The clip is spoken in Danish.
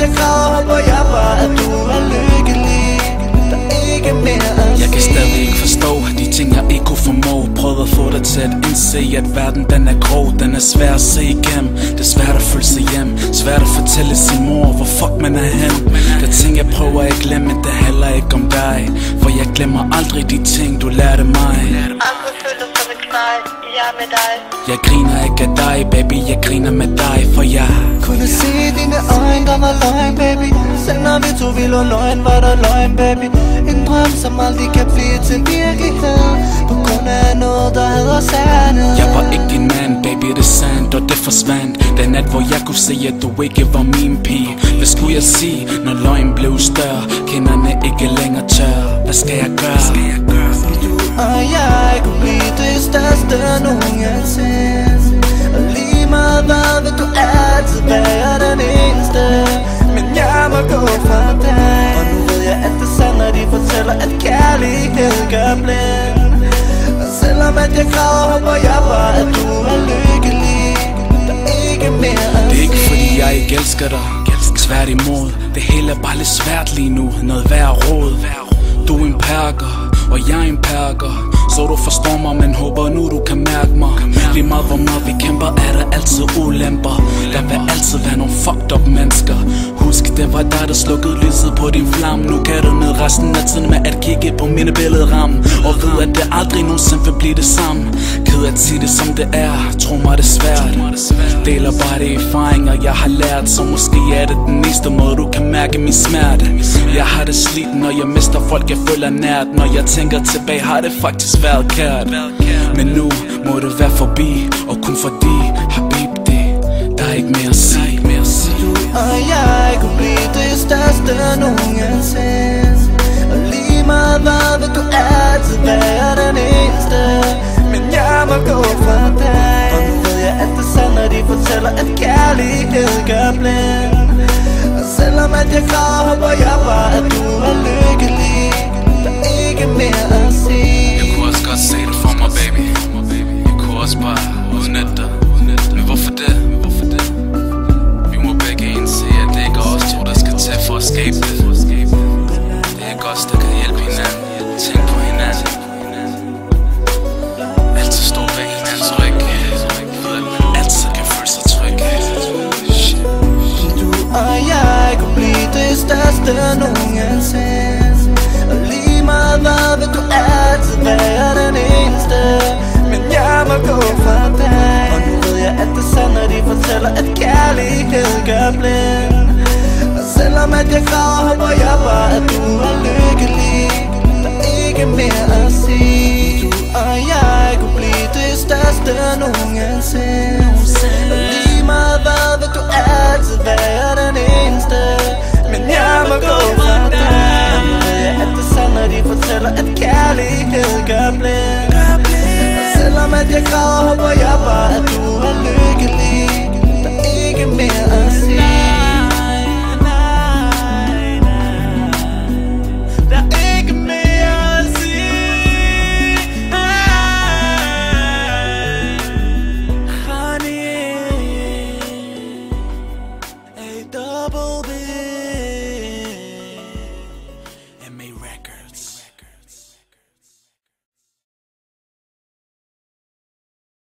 jeg græder, håber jeg bare, at du er lykkelig. Der er ikke mere at jeg kan stadig ikke forstå de ting jeg ikke kunne formå. Prøvede at få dig til at indse at verden den er grå. Den er svær at se igennem. Det er svært at føle sig hjem. Svært at fortælle sin mor hvor fuck man er hen. Der ting jeg prøver at glemme. Det handler ikke om dig. For jeg glemmer aldrig de ting du lærte mig. Aldrig føler som en knæg. Jeg er med dig. Jeg griner ikke af dig baby. Jeg griner med dig. For jeg kunne se dine øjne der var løgn baby. Selv når vi to ville lå løgn var der løgn baby. En drøm som aldrig kan blive til virkelighed. På grund af noget der hedder sandhed. Jeg var ikke din mand baby, det er sandt og det forsvandt. Den nat hvor jeg kunne se at du ikke var min pige. Hvad skulle jeg sige når løgn blev større? Kinderne ikke længere tør. Hvad skal jeg gøre? Du og jeg kunne blive det største nogensinde. Og lige meget hvad vil du altid være den eneste. Men jeg må gå fra dig. Og nu ved jeg at det er sandt når de fortæller at kærlighed gør blind. Og selvom at jeg græder håber jeg bare at du er lykkelig. Der er ikke mere at det er ikke fordi jeg ikke elsker dig. Tværtimod, det hele er bare lidt svært lige nu. Noget værd råd. Du er en perker, og jeg er en perker. Så du forstår mig, men håber nu du kan mærke mig. Lige meget hvor meget vi kæmper, er der altid ulemper. Der vil altid være nogle fucked up mennesker. Husk, det var dig der slukkede lyset på din flamme. Nu kan du ned resten af tiden med at kigge på mine billedramme. Og ved at det aldrig nogensinde vil blive det samme. Ked at sige det som det er, tro mig det er svært. Deler bare de erfaringer jeg har lært. Så måske er det den næste måde du kan mærke min smerte. Jeg har det slidt når jeg mister folk jeg føler nært. Når jeg tænker tilbage har det faktisk været kært. Men nu må det være forbi. Og kun fordi Habibti, der er ikke mere at sige. Du og jeg kunne blive det største nogensinde. Og lige meget hvad vil du altid være den eneste. Men jeg må gå fra dig. Og nu ved jeg at det er sandt når de fortæller at kærlighed gør blind. Og selvom at jeg græder håber jeg bare at du er lykkelig. Der er ikke mere at sige. Jeg kunne også godt se det for mig baby. Jeg kunne også bare udnytte dig. Men hvorfor det? Vi må begge indse at det ikke er os to der skal til for at skabe det. Det er ikke os der kan hjælpe hinanden. Tænk på hinanden. Altid stå bag hinandens ryg. Ved at man altid kan føle sig tryg. Du og jeg kunne blive det største nogensinde. Og lige meget hvad vil du altid være den eneste. Men jeg må gå fra dig. Og nu ved jeg at det er sandt når de fortæller at kærlighed gør blind.